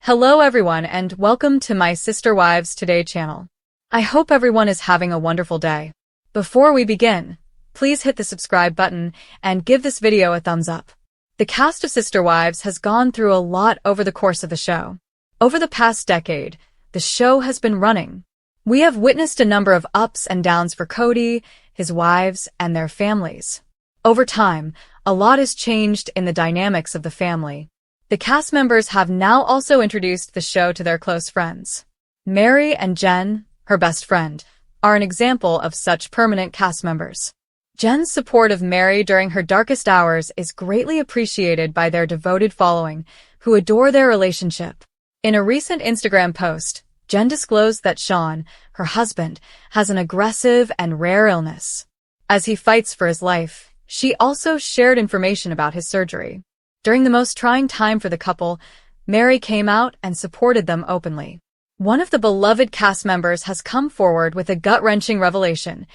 Hello everyone and welcome to my Sister Wives Today channel. I hope everyone is having a wonderful day. Before we begin, please hit the subscribe button and give this video a thumbs up. The cast of Sister Wives has gone through a lot over the course of the show. Over the past decade, the show has been running. We have witnessed a number of ups and downs for Cody, his wives, and their families. Over time, a lot has changed in the dynamics of the family. The cast members have now also introduced the show to their close friends. Mary and Jen, her best friend, are an example of such permanent cast members. Jen's support of Mary during her darkest hours is greatly appreciated by their devoted following, who adore their relationship. In a recent Instagram post, Jen disclosed that Sean, her husband, has an aggressive and rare illness. As he fights for his life, she also shared information about his surgery. During the most trying time for the couple, Mary came out and supported them openly. One of the beloved cast members has come forward with a gut-wrenching revelation,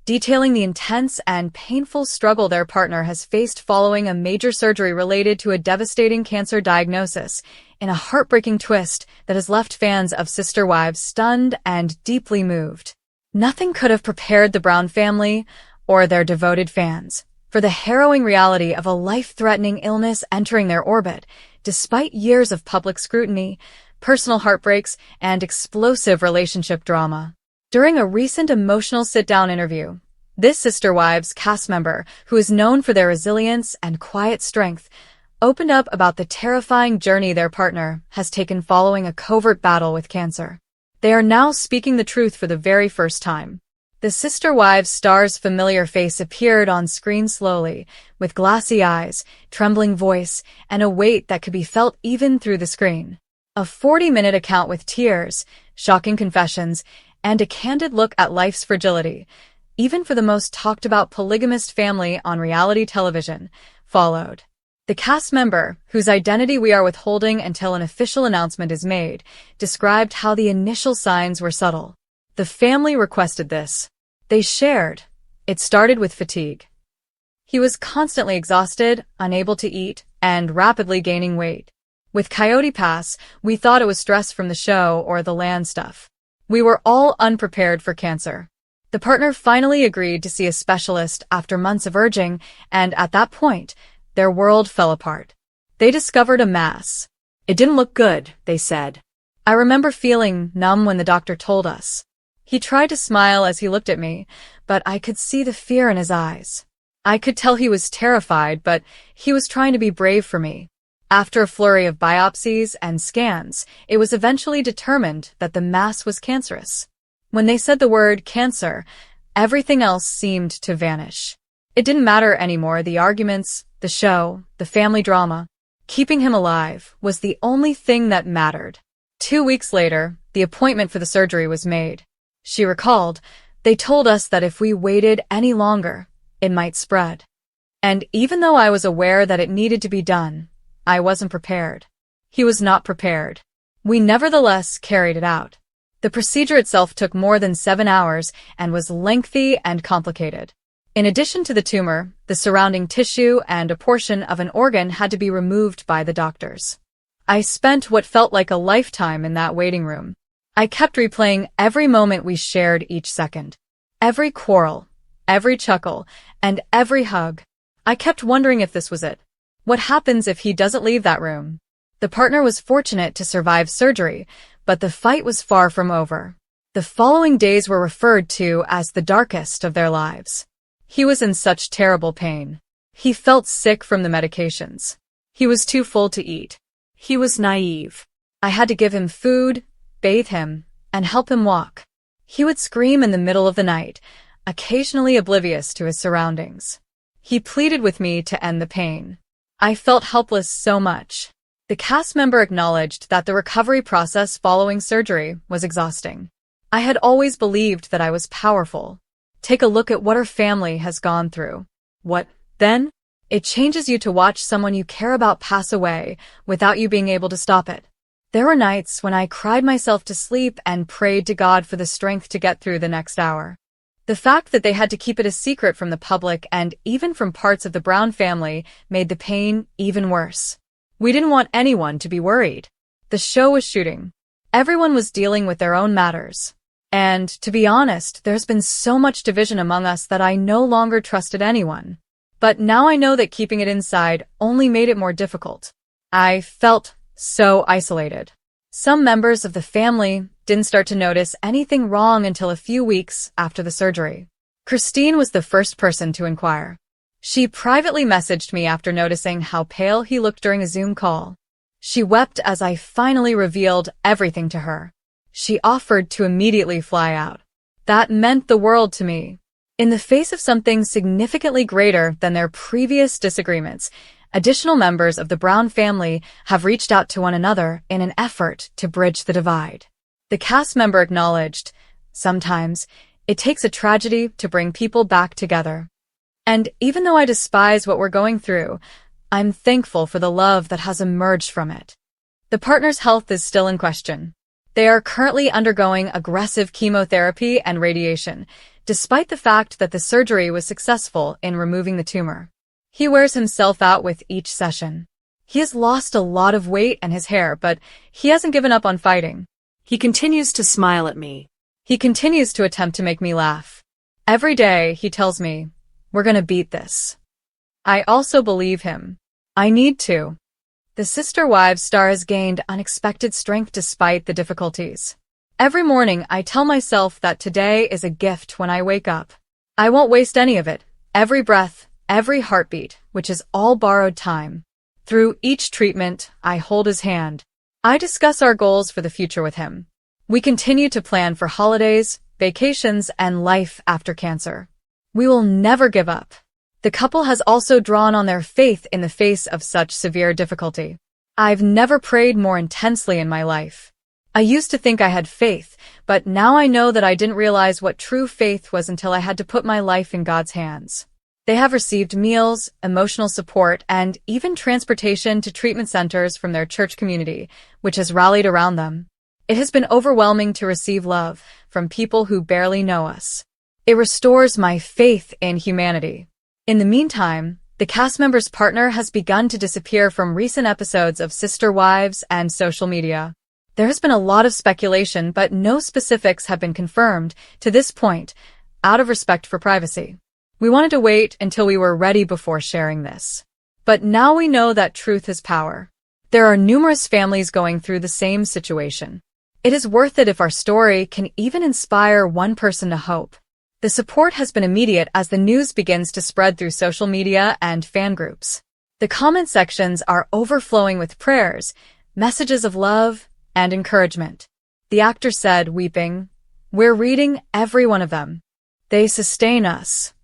detailing the intense and painful struggle their partner has faced following a major surgery related to a devastating cancer diagnosis, in a heartbreaking twist that has left fans of Sister Wives stunned and deeply moved. Nothing could have prepared the Brown family, or their devoted fans, for the harrowing reality of a life-threatening illness entering their orbit, despite years of public scrutiny, personal heartbreaks, and explosive relationship drama. During a recent emotional sit-down interview, this Sister Wives cast member, who is known for their resilience and quiet strength, opened up about the terrifying journey their partner has taken following a covert battle with cancer. They are now speaking the truth for the very first time. The Sister Wives star's familiar face appeared on screen slowly, with glassy eyes, trembling voice, and a weight that could be felt even through the screen. A 40-minute account with tears, shocking confessions, and a candid look at life's fragility, even for the most talked-about polygamist family on reality television, followed. The cast member, whose identity we are withholding until an official announcement is made, described how the initial signs were subtle. The family requested this. They shared. It started with fatigue. He was constantly exhausted, unable to eat, and rapidly gaining weight. With Coyote Pass, we thought it was stress from the show or the land stuff. We were all unprepared for cancer. The partner finally agreed to see a specialist after months of urging, and at that point, their world fell apart. They discovered a mass. It didn't look good, they said. I remember feeling numb when the doctor told us. He tried to smile as he looked at me, but I could see the fear in his eyes. I could tell he was terrified, but he was trying to be brave for me. After a flurry of biopsies and scans, it was eventually determined that the mass was cancerous. When they said the word cancer, everything else seemed to vanish. It didn't matter anymore, the arguments, the show, the family drama. Keeping him alive was the only thing that mattered. 2 weeks later, the appointment for the surgery was made. She recalled, they told us that if we waited any longer, it might spread. And even though I was aware that it needed to be done, I wasn't prepared. He was not prepared. We nevertheless carried it out. The procedure itself took more than 7 hours and was lengthy and complicated. In addition to the tumor, the surrounding tissue and a portion of an organ had to be removed by the doctors. I spent what felt like a lifetime in that waiting room. I kept replaying every moment we shared each second. Every quarrel, every chuckle, and every hug. I kept wondering if this was it. What happens if he doesn't leave that room? The partner was fortunate to survive surgery, but the fight was far from over. The following days were referred to as the darkest of their lives. He was in such terrible pain. He felt sick from the medications. He was too full to eat. He was naive. I had to give him food, bathe him, and help him walk. He would scream in the middle of the night, occasionally oblivious to his surroundings. He pleaded with me to end the pain. I felt helpless so much. The cast member acknowledged that the recovery process following surgery was exhausting. I had always believed that I was powerful. Take a look at what her family has gone through. What, then? It changes you to watch someone you care about pass away without you being able to stop it. There were nights when I cried myself to sleep and prayed to God for the strength to get through the next hour. The fact that they had to keep it a secret from the public and even from parts of the Brown family made the pain even worse. We didn't want anyone to be worried. The show was shooting. Everyone was dealing with their own matters. And, to be honest, there's been so much division among us that I no longer trusted anyone. But now I know that keeping it inside only made it more difficult. I felt so isolated. Some members of the family didn't start to notice anything wrong until a few weeks after the surgery. Christine was the first person to inquire. She privately messaged me after noticing how pale he looked during a Zoom call. She wept as I finally revealed everything to her. She offered to immediately fly out. That meant the world to me. In the face of something significantly greater than their previous disagreements, additional members of the Brown family have reached out to one another in an effort to bridge the divide. The cast member acknowledged, "Sometimes, it takes a tragedy to bring people back together. And even though I despise what we're going through, I'm thankful for the love that has emerged from it." The partner's health is still in question. They are currently undergoing aggressive chemotherapy and radiation, despite the fact that the surgery was successful in removing the tumor. He wears himself out with each session. He has lost a lot of weight and his hair, but he hasn't given up on fighting. He continues to smile at me. He continues to attempt to make me laugh. Every day, he tells me, "We're gonna beat this." I also believe him. I need to. The Sister Wives star has gained unexpected strength despite the difficulties. Every morning, I tell myself that today is a gift when I wake up. I won't waste any of it, every breath, every heartbeat, which is all borrowed time. Through each treatment, I hold his hand. I discuss our goals for the future with him. We continue to plan for holidays, vacations, and life after cancer. We will never give up. The couple has also drawn on their faith in the face of such severe difficulty. I've never prayed more intensely in my life. I used to think I had faith, but now I know that I didn't realize what true faith was until I had to put my life in God's hands. They have received meals, emotional support, and even transportation to treatment centers from their church community, which has rallied around them. It has been overwhelming to receive love from people who barely know us. It restores my faith in humanity. In the meantime, the cast member's partner has begun to disappear from recent episodes of Sister Wives and social media. There has been a lot of speculation, but no specifics have been confirmed to this point, out of respect for privacy. We wanted to wait until we were ready before sharing this. But now we know that truth is power. There are numerous families going through the same situation. It is worth it if our story can even inspire one person to hope. The support has been immediate as the news begins to spread through social media and fan groups. The comment sections are overflowing with prayers, messages of love, and encouragement. The actor said, weeping, "We're reading every one of them. They sustain us."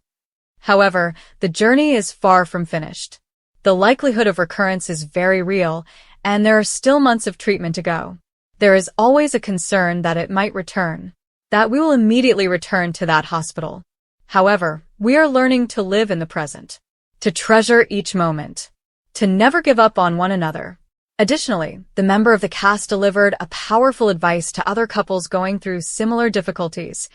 However, the journey is far from finished. The likelihood of recurrence is very real, and there are still months of treatment to go. There is always a concern that it might return, that we will immediately return to that hospital. However, we are learning to live in the present, to treasure each moment, to never give up on one another. Additionally, the member of the cast delivered a powerful advice to other couples going through similar difficulties.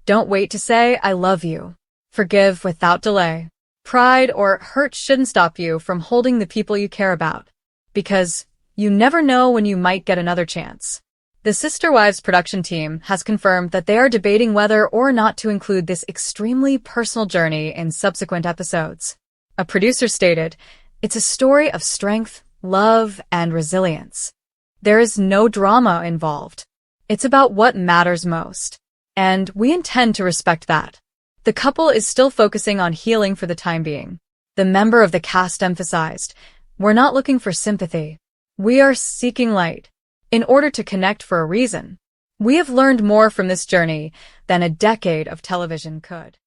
Don't wait to say, "I love you." Forgive without delay. Pride or hurt shouldn't stop you from holding the people you care about, because you never know when you might get another chance. The Sister Wives production team has confirmed that they are debating whether or not to include this extremely personal journey in subsequent episodes. A producer stated, "It's a story of strength, love, and resilience. There is no drama involved. It's about what matters most. And we intend to respect that." The couple is still focusing on healing for the time being. The member of the cast emphasized, "We're not looking for sympathy. We are seeking light. In order to connect for a reason. We have learned more from this journey than a decade of television could."